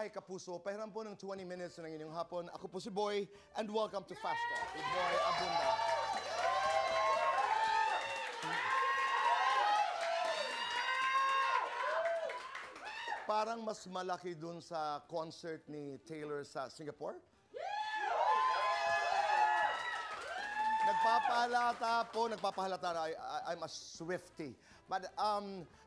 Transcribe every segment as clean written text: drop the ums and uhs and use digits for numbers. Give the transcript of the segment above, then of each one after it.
Naitay Kapuso, pahiram po ng 20 minutes ng inyong hapon. Ako po si Boy, and welcome to Fast Talk with Boy Abunda. Parang mas malaki dun sa concert ni Taylor sa Singapore. Nagpapahalata na I'm a Swiftie. But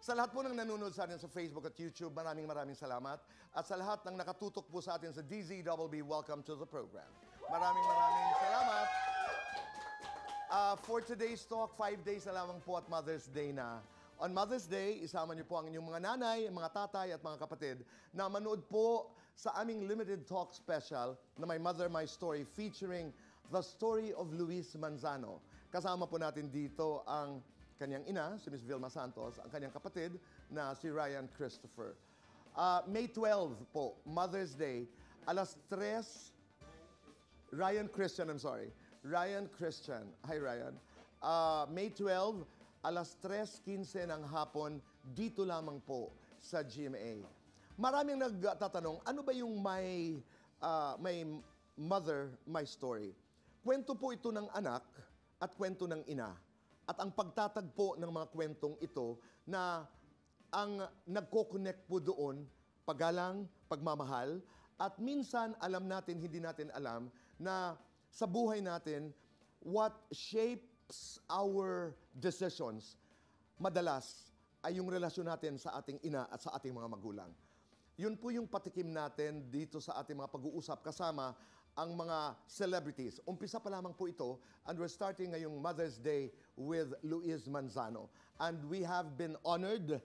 sa lahat po ng nanonood sa atin sa Facebook at YouTube, maraming salamat. At sa lahat ng nakatutok po sa atin sa DZBB, welcome to the program. Maraming salamat. For today's talk, 5 days na lamang po at Mother's Day na. On Mother's Day, isama niyo po ang inyong mga nanay, mga tatay at mga kapatid na manood po sa aming limited talk special na My Mother, My Story featuring the story of Luis Manzano. Kasama po natin dito ang kanyang ina, si Miss Vilma Santos, ang kanyang kapatid na si Ryan Christopher. May 12 po, Mother's Day, alas 3, Ryan Christian. Hi Ryan. May 12, alas 3:15 ng hapon, dito lamang po sa GMA. Maraming nagtatanong, ano ba yung My Mother, My Story? Kwento po ito ng anak at kwento ng ina. At ang pagtatagpo ng mga kwentong ito na ang nagko-connect po doon, paggalang, pagmamahal, at minsan alam natin, hindi natin alam, na sa buhay natin, what shapes our decisions, madalas ay yung relasyon natin sa ating ina at sa ating mga magulang. Yun po yung patikim natin dito sa ating mga pag-uusap kasama ang mga celebrities. Umpisa pa lamang po ito, and we're starting ngayong Mother's Day with Luis Manzano. And we have been honored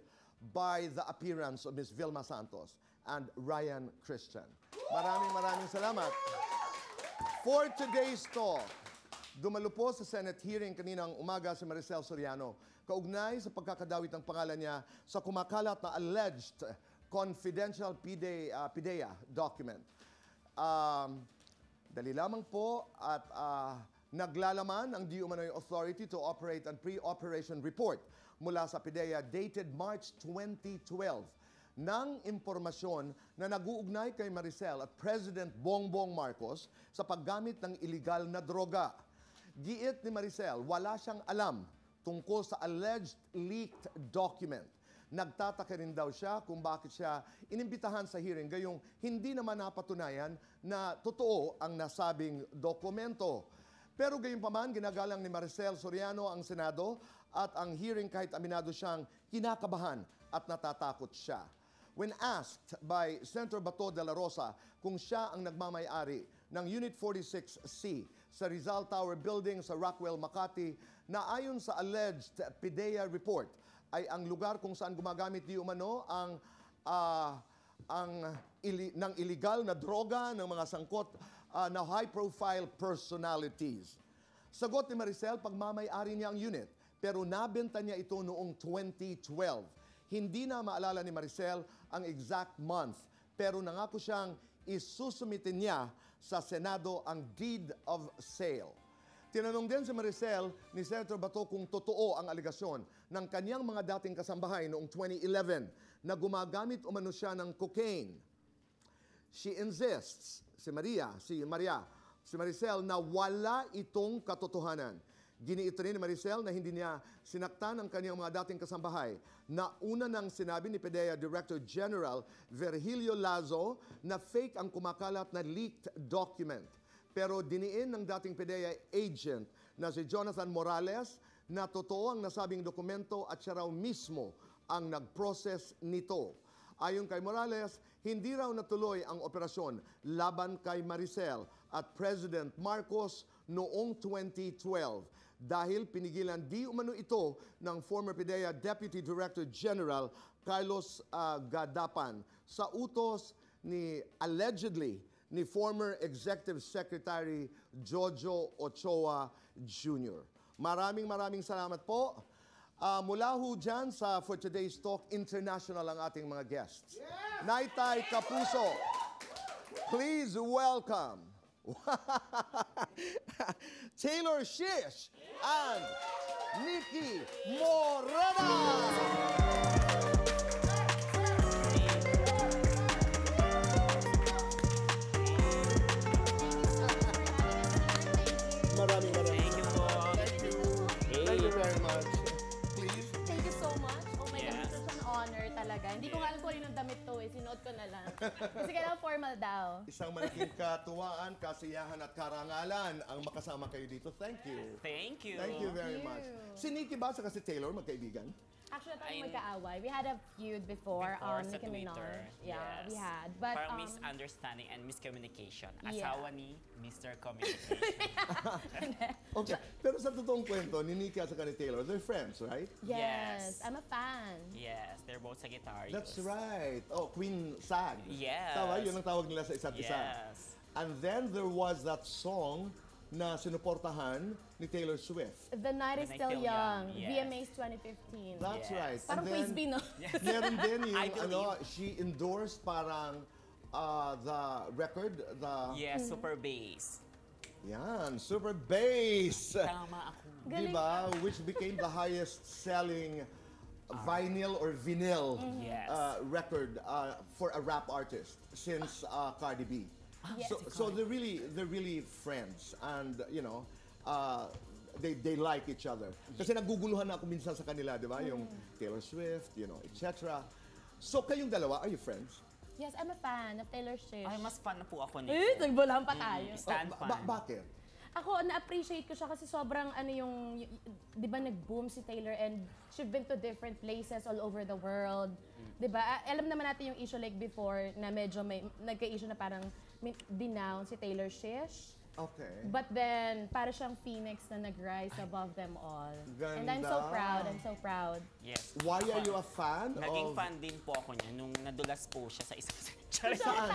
by the appearance of Ms. Vilma Santos and Ryan Christian. Maraming salamat. For today's talk, dumalo po sa Senate hearing kaninang umaga si Maricel Soriano, kaugnay sa pagkakadawit ng pangalan niya sa kumakalat na alleged confidential PIDEA document. Dali lamang po at naglalaman ang di umano'y authority to operate and pre-operation report mula sa PIDEA dated March 2012 ng impormasyon na nag-uugnay kay Maricel at President Bongbong Marcos sa paggamit ng iligal na droga. Giit ni Maricel, wala siyang alam tungkol sa alleged leaked document. Nagtataka rin daw siya kung bakit siya inimbitahan sa hearing gayong hindi naman napatunayan na totoo ang nasabing dokumento. Pero gayunpaman, ginagalang ni Maricel Soriano ang Senado at ang hearing kahit aminado siyang kinakabahan at natatakot siya. When asked by Senator Bato de la Rosa kung siya ang nagmamay-ari ng Unit 46C sa Rizal Tower Building sa Rockwell, Makati, na ayon sa alleged PIDEA report ay ang lugar kung saan gumagamit di umano ng illegal na droga ng mga sangkot na high-profile personalities. Sagot ni Maricel, pagmamay-ari niya ang unit, pero nabenta niya ito noong 2012. Hindi na maalala ni Maricel ang exact month, pero nangako siyang isusumitin niya sa Senado ang deed of sale. Tinanong din si Maricel ni Senator Bato kung totoo ang aligasyon ng kanyang mga dating kasambahay noong 2011 na gumagamit umano siya ng cocaine. She insists, si Maricel, na wala itong katotohanan. Giniit rin ni Maricel na hindi niya sinaktan ang kanyang mga dating kasambahay na una nang sinabi ni PIDEA Director General Virgilio Lazo na fake ang kumakalat na leaked document. Pero diniin ng dating PIDEA agent na si Jonathan Morales na totoo ang nasabing dokumento at siya raw mismo ang nag-process nito. Ayon kay Morales, hindi raw natuloy ang operasyon laban kay Maricel at President Marcos noong 2012 dahil pinigilan di umano ito ng former PIDEA Deputy Director General Carlos Gadapan sa utos ni allegedly ni former Executive Secretary Jojo Ochoa Jr. Maraming salamat po. Mula ho dyan sa For Today's Talk, international ang ating mga guests. Yeah! Naitay Kapuso, please welcome Taylor Shish and Nikki Morena! talaga. Hindi ko nga alam kung ano yung damit to eh. Sinuot ko na lang. Kasi kailangan formal daw. Isang malaking katuwaan, kasiyahan at karangalan ang makasama kayo dito. Thank you. Thank you. Thank you very much. Si Nikki ba sa si Taylor, magkaibigan? Actually, tayo magkaaway. We had a feud before on sa Nicki Minaj. Twitter. Yeah, Yes. we had. But, Parang misunderstanding and miscommunication. Yeah. Asawa ni Mr. Communication. Okay. Pero sa totoong kwento, ni Nikki at ni Taylor, they're friends, right? yes, Yes. I'm a fan. Yes, they're both Sagittarius. That's right. Oh, Queen Sag. Yes. Tama, yun ang tawag nila sa isa't isa. Yes. And then there was that song na sinuportahan ni Taylor Swift. The Night is Still Young, Yes. VMAs 2015. That's Yes. right. Parang And then, quiz B, no? meron din yung, I believe. she endorsed parang the record, the, Yes, super bass. yan, Super Bass. Tama ako. Diba? Which became the highest selling vinyl or vinyl Yes. record for a rap artist since Cardi B. Yes. So they're really friends, and they like each other. Kasi naguguluhan na ako minsan sa kanila, di ba? Yung Taylor Swift, etc. So kayong dalawa, are you friends? Yes, I'm a fan of Taylor Swift. Ay, mas fan na po ako Eh, nito. nagbulahan pa tayo. Stan fan. Bakit? Ako, na-appreciate ko siya kasi sobrang di ba nag-boom si Taylor and she's been to different places all over the world. Di ba? Alam naman natin yung issue like before na medyo nagka-issue na parang denounce si Taylor Swift. Okay. But then, para siyang phoenix na nag-rise above them all. And I'm so Ganda. proud, I'm so proud. Yes. Why are you a fan Naging of... fan din po ako niya nung nadulas po siya sa isang... Saan?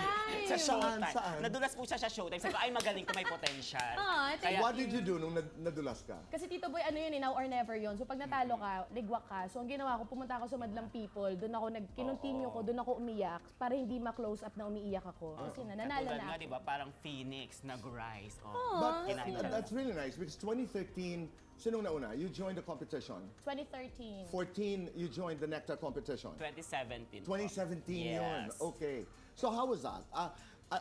Sa Showtime. Saan? Nadulas po siya sa Showtime. Sabi ko, ay magaling to, may potential. Ah, Kaya, What did you do nung nadulas ka? Kasi Tito Boy, ano yun, now or never yun. So pag natalo ka, ligwak ka. So ang ginawa ko, pumunta ako sa Madlang People. Doon ako kinontinue ko, doon ako umiyak para hindi ma-close up na umiiyak ako. Kasi nanalo katulad na nga, ako. di ba, parang Phoenix, nag-rise. Oh. But Kinahit siya. that's really nice because 2013, sinong nauna? You joined the competition. 2013. 14, you joined the Nectar competition. 2017 po. 2017 yun. Yes. Okay. So how was that?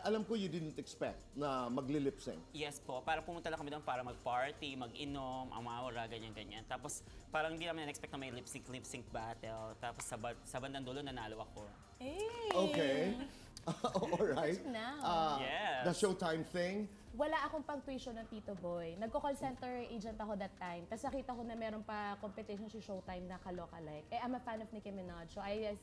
Alam ko you didn't expect na magli-lip sync. Yes po, parang pumunta lang kami doon para mag-party, mag-inom, amawara, ganyan-ganyan. Tapos parang hindi namin na-expect na may lip-sync battle. Tapos sa bandang dulo, nanalo ako. Hey! Okay. Alright. Now. Yes. The Showtime thing. Wala akong pang-tuition ng Tito Boy. Nagko-call center agent ako that time. Tapos nakita ko na meron pa competition si Showtime na ka-lookalike. Eh, I'm a fan of Nicki Minaj. So I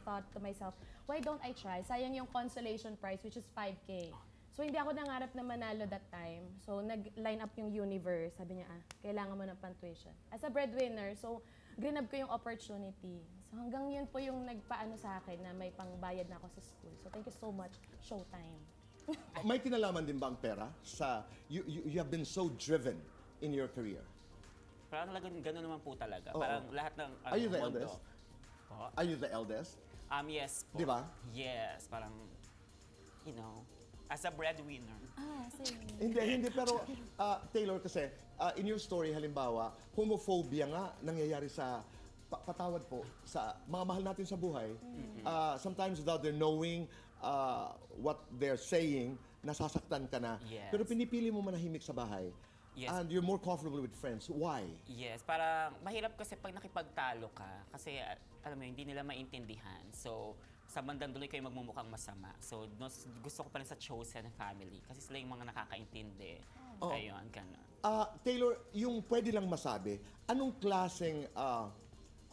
thought to myself, why don't I try? Sayang yung consolation prize, which is 5K. So hindi ako nangarap na manalo that time. So nag-line up yung universe. Sabi niya, kailangan mo ng pang-tuition. As a breadwinner, so grinab ko yung opportunity. So hanggang yun po yung nagpaano sa akin na may pangbayad na ako sa school. So thank you so much, Showtime. May kinalaman din ba ang pera sa you have been so driven in your career? Parang gano'n naman po talaga. Oo. Parang lahat ng Are you the mundo. eldest? Po? Are you the eldest? Yes po. Di ba? Yes, parang, as a breadwinner. Sige. Hindi, pero Taylor kasi, in your story halimbawa, homophobia nga nangyayari sa, patawad po, sa mga mahal natin sa buhay. Sometimes without their knowing what they're saying, nasasaktan ka na. Yes. Pero pinipili mo manahimik sa bahay. Yes. And you're more comfortable with friends. Why? Yes, parang mahirap kasi pag nakipagtalo ka, kasi alam mo, hindi nila maintindihan. So, sa bandang dulo kayo magmumukhang masama. So, gusto ko pa rin sa chosen family kasi sila yung mga nakakaintindi. Oh. Ayun, gano'n. Taylor, yung pwede lang masabi, anong klaseng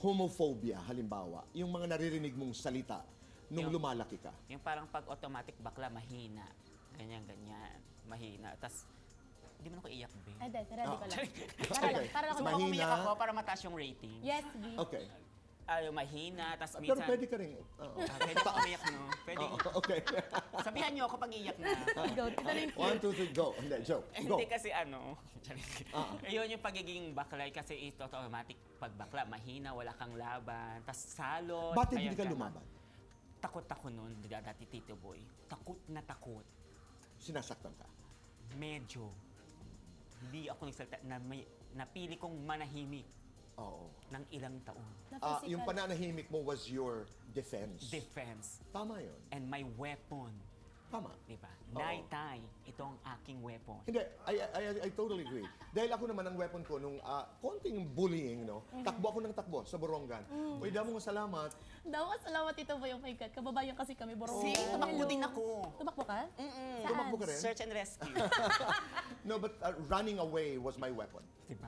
homophobia, halimbawa, yung mga naririnig mong salita nung Yung- lumalaki ka? Yung parang pag automatic bakla, mahina. Ganyan. Mahina. Tapos, hindi mo na ako iyak, babe. Ay, ready ko lang. Okay. Para lang Gusto ako mo Mahina. umiyak ako para mataas yung rating. Yes, V. Okay. Mahina, tapos Pero minsan... pwede ka rin. Pwede ko umiyak, no? Pwede. Okay. Sabihan niyo ako pag iiyak na. Go. Ito na yung 1, 2, 3, go. Hindi, joke. Go. Hindi kasi ayun yung pagiging bakla kasi ito automatic pag bakla, mahina, wala kang laban, tas salot. Bakit ayan hindi ka lumaban? Takot ako noon, dati Tito Boy. Takot na takot. Sinasaktan ka. Medyo. Hindi ako nagsalita na napili kong manahimik Oo. ng ilang taon. Na Yung physical. pananahimik mo was your defense. Defense. Tama yun. And my weapon. Tama. Di ba? Oo. Nighttime. ito ang aking weapon. Hindi, I totally agree. Dahil ako naman ang weapon ko nung konting bullying, no? Takbo ako ng takbo sa Borongan. Uy, damo nga salamat. Daw, salamat Tito Boy, oh my God. Kababayan kasi kami, Borongan. See, tumakbo din ako. Tumakbo ka? Saan? Tumakbo ka rin? Search and rescue. No, but running away was my weapon. Diba?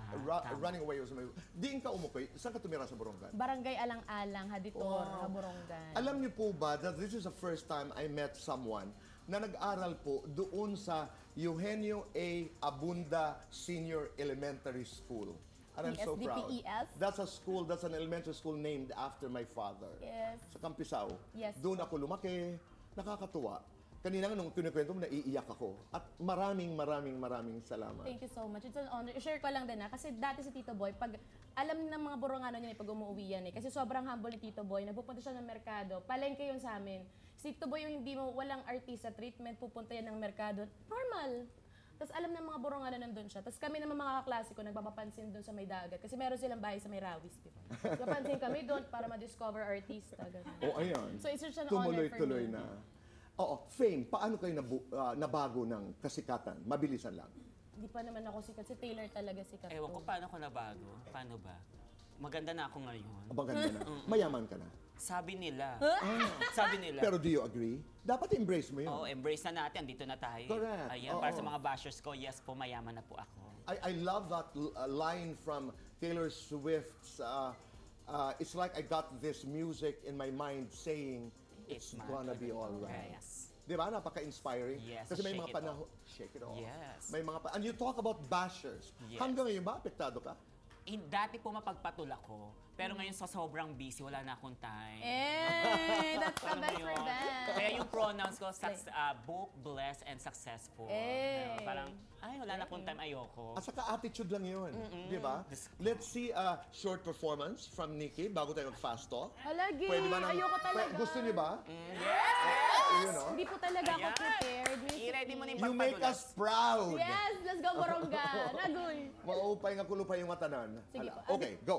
Running away was my weapon. Diin ka umukoy. Saan ka tumira sa Borongan? Barangay Alang-Alang, Haditor, Borongan. Alam niyo po ba that this is the first time I met someone na nag-aral po doon sa Eugenio A. Abunda Senior Elementary School. And I'm so proud. ESDPES? That's a school, that's an elementary school named after my father. Yes. Sa Campisao. Yes. Doon ako lumaki. Nakakatuwa. Kanina nga nung kinikwento mo, naiiyak ako. At maraming salamat. Thank you so much. It's an honor. Share ko lang din kasi dati si Tito Boy, pag alam ng mga Borongano niya pag umuwi yan kasi sobrang humble ni Tito Boy, nagpupunta siya ng merkado, palengke yun sa amin. Si Tito Boy yung hindi mo, walang artista treatment, pupunta yan ng merkado, normal. Tapos alam ng mga Borongano nandun siya. Tapos kami naman mga kaklase ko, nagpapapansin doon sa may dagat. Kasi meron silang bahay sa may Rawis, di ba? Napansin kami doon para ma-discover artista. Ganun. Oh, ayan. So it's such an honor for Tuloy-tuloy me. na. Oo, fame. Paano kayo nabago ng kasikatan? Mabilisan lang. Hindi pa naman ako sikat. Si Taylor talaga sikat. Ewan ko paano ko nabago. Paano ba? Maganda na ako ngayon. Abang ganda na. Mayaman ka na. Sabi nila. Sabi nila. Pero do you agree? Dapat embrace mo yun. Oh, embrace na natin. Dito na tayo. Correct. Ayan, para sa mga bashers ko, yes po, mayaman na po ako. I love that line from Taylor Swift's, it's like I got this music in my mind saying, it's gonna be alright. Yes. Di ba? Napaka-inspiring. Yes, Kasi may shake mga it panahon, shake it off. Yes. May mga and you talk about bashers. Yes. Hanggang ngayon ba, apektado ka? Dati po mapagpatul ako. Pero ngayon sa sobrang busy, wala na akong time. That's the Alam mo best for yun? them. Kaya yung pronouns ko, book, blessed, and successful. Parang, ay, wala na akong time, ayoko. At saka attitude lang yun. Di ba? Let's see a short performance from Nikki bago tayo mag-fast talk. Halagi, Pwede ba ayoko talaga. Gusto niyo ba? You know? Hindi po talaga ako Ayan. prepared. I-ready mo na yung You make pagpadulas. us proud. Yes, let's go Boronga. Nagoy. Maupay nga kulupay yung matanan. Sige Hala. po. Okay, go.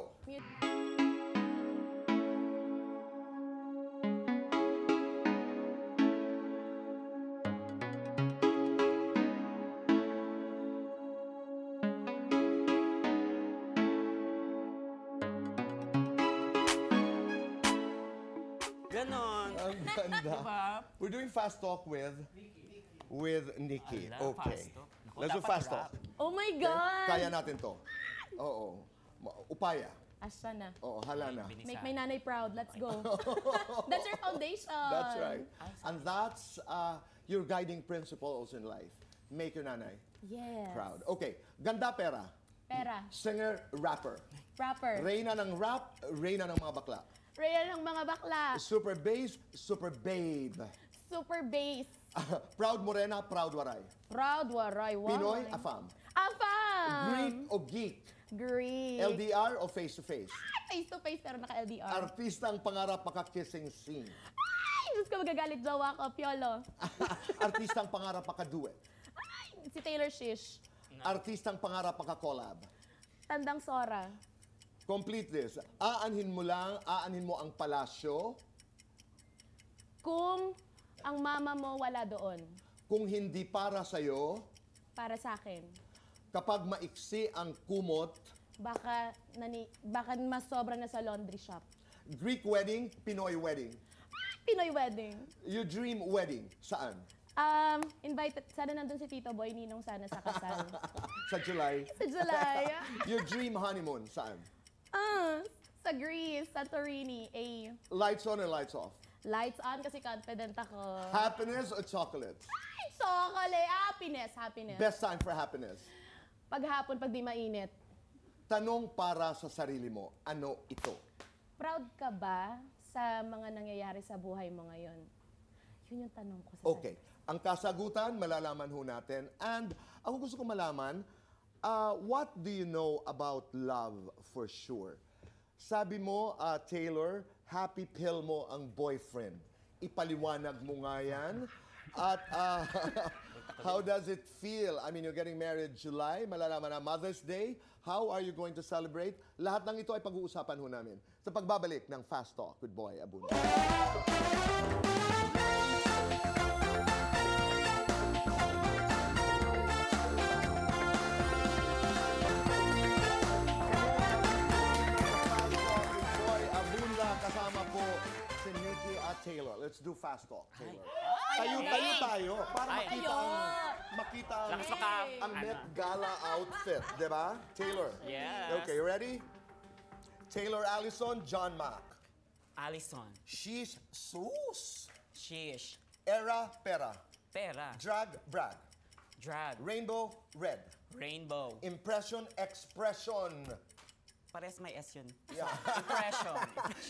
Ganon. Ang ganda. Diba? We're doing fast talk with Nikki. Ala, Okay. fast talk. Naku, Let's do dapat fast rap. talk. Oh my Okay? God. Kaya natin to. Oo. Upaya. Asa na. Oo, hala na. Make my nanay proud. Let's go. That's your foundation. That's right. And that's your guiding principles in life. Make your nanay Yes. proud. Okay. Ganda pera. Pera. Singer, rapper. Rapper. Reyna ng rap, reyna ng mga bakla. Rhea ng mga bakla. Super bass, super babe. Super bass. Proud morena, proud waray. Proud waray. Wow. Pinoy, afam. Afam. Greek o geek. Greek. LDR o face to face. Face to face pero naka-LDR. Artistang pangarap maka-kissing scene. Ay, Diyos ko magagalit jowa ko. Piolo. Artistang pangarap maka-duet. Ay, si Taylor Shish. Artistang pangarap maka-collab. Tandang Sora. Complete this. Aanhin mo ang palasyo Kung ang mama mo wala doon. kung hindi para sa'yo, Para sa akin. kapag maiksi ang kumot, Baka mas sobra na sa laundry shop. Greek wedding, Pinoy wedding. Pinoy wedding. Your dream wedding, saan? Invited, sana nandun si Tito Boy, ninong sana sa kasal. Sa July. Sa July. Your dream honeymoon, saan? Sa Greece, sa Torini. Lights on or lights off? Lights on kasi confident ako. Happiness or chocolates? Ay, chocolate. Happiness, happiness. Best time for happiness. Paghapon, pag di mainit. Tanong para sa sarili mo, ano ito? Proud ka ba sa mga nangyayari sa buhay mo ngayon? Yun yung tanong ko sa Okay. Ang kasagutan, malalaman ho natin. And ako gusto ko malaman, what do you know about love for sure? Sabi mo, Taylor, happy pill mo ang boyfriend. Ipaliwanag mo nga yan. At how does it feel? I mean, you're getting married July, malalaman na Mother's Day. How are you going to celebrate? Lahat ng ito ay pag-uusapan ho namin sa pagbabalik ng Fast Talk with Boy Abunda. do fast talk, Taylor. Ay, Tayo para Ay. makita ang Lakas maka... ang Met Gala outfit, di ba? Taylor. Yes. Okay, ready? Taylor Allison, John Mack. Allison. She's sus. Shish. Era pera. Pera. Drag brag. Drag. Rainbow red. Rainbow. Impression expression. Pares may S yun. Yeah. Impression.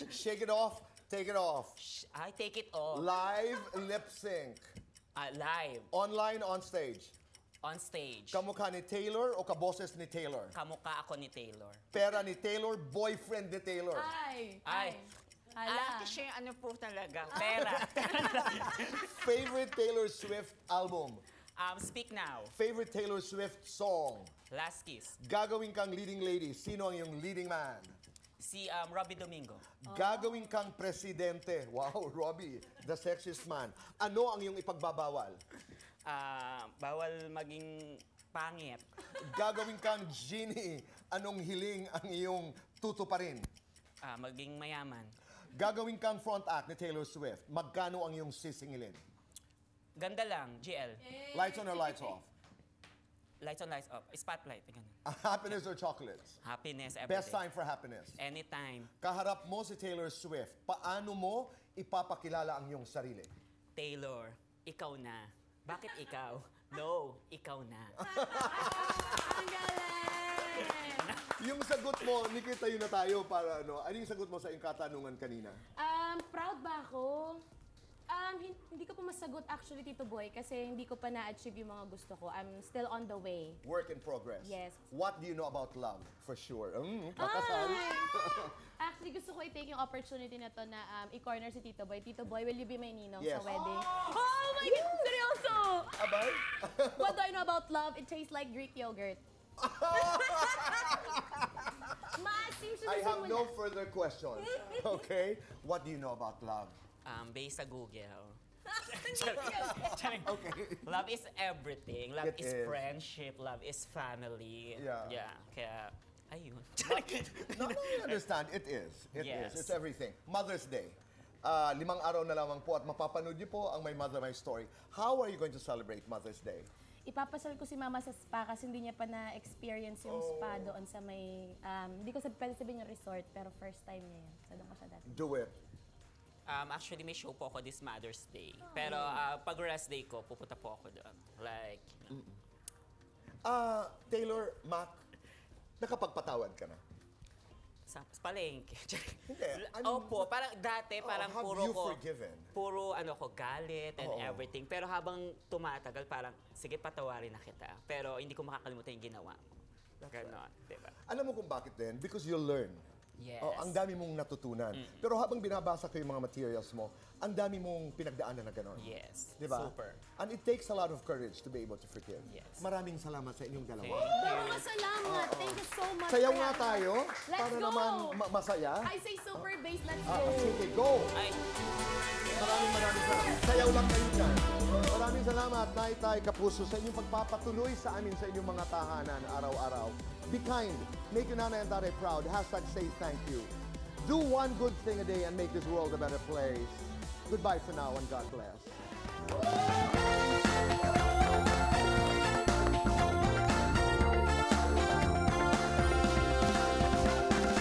Shake it off, take it off. I take it all. Live lip sync. Live. Online on stage. On stage. Kamukha ni Taylor o kaboses ni Taylor? Kamukha ako ni Taylor. Pera ni Taylor, boyfriend ni Taylor. Ay. Hala. Kasi ano po talaga. Pera. Favorite Taylor Swift album. Speak now. Favorite Taylor Swift song. Last kiss. Gagawin kang leading lady. Sino ang iyong leading man? Si Robbie Domingo. Gagawin kang presidente. Wow, Robbie, the sexiest man. Ano ang iyong ipagbabawal? Bawal maging pangit. Gagawin kang genie. Anong hiling ang iyong tutuparin? Maging mayaman. Gagawin kang front act ni Taylor Swift. Magkano ang iyong sisingilin? Ganda lang, GL. Lights on or lights off? Lights on, lights off. Spotlight. Ganun. Happiness or chocolates? Happiness every Best day. time for happiness. Anytime. Kaharap mo si Taylor Swift. Paano mo ipapakilala ang iyong sarili? Taylor, ikaw na. Bakit ikaw? No, ikaw na. Ang galing! Yung sagot mo, Nikita, yun na tayo para ano. Ano yung sagot mo sa iyong katanungan kanina? Proud ba ako? Hindi ko pa masagot actually, Tito Boy, kasi hindi ko pa na-achieve yung mga gusto ko. I'm still on the way. Work in progress. Yes. What do you know about love? For sure. Kakasal. Actually, gusto ko i-take yung opportunity na to na i-corner si Tito Boy. Tito Boy, will you be my ninong Yes. sa wedding? Oh my God! Seryoso! Abay? What do I know about love? It tastes like Greek yogurt. Maasim siya I sa have no simula. further questions. Okay? What do you know about love? Based sa Google. Okay. Love is everything. Love It is is. friendship. Love is family. Yeah. Kaya, ayun. No, I understand. It is. It is. Yes. It's everything. Mother's Day. 5 araw na lamang po at mapapanood niyo po ang My Mother, My Story. How are you going to celebrate Mother's Day? Ipapasal ko si Mama sa spa kasi hindi niya pa na-experience yung spa doon sa may... hindi ko pwede sabihin yung resort, pero first time niya yun. Sa doon ko siya dati. Do it. Actually, may show po ako this Mother's Day. Pero pag rest day ko, pupunta po ako doon. Like, Taylor, Mac, nakapagpatawad ka na? sa palengke. Hindi, I mean, Opo, parang dati, parang have puro you ko... forgiven? Puro galit and Oo. everything. Pero habang tumatagal, parang, sige, patawarin na kita. Pero hindi ko makakalimutan yung ginawa mo. Ganon, diba? Alam mo kung bakit din? Because you learn. Yes. Oh, ang dami mong natutunan. Pero habang binabasa ko yung mga materials mo, ang dami mong pinagdaanan na gano'n. Yes. Di ba? Super. And it takes a lot of courage to be able to forgive. Yes. Maraming salamat sa inyong dalawa. Mga salamat! Thank you so much! Sayaw for nga having- tayo Let's para go! naman masaya. I say super bass, let's go! Sige, go! Ay, Maraming salamat. Sayaw lang kayo dyan. Maraming salamat, Tay Kapuso, sa inyong pagpapatuloy sa amin sa inyong mga tahanan araw-araw. Be kind. Make your nanay and tatay proud. #say thank you. Do one good thing a day and make this world a better place. Goodbye for now and God bless.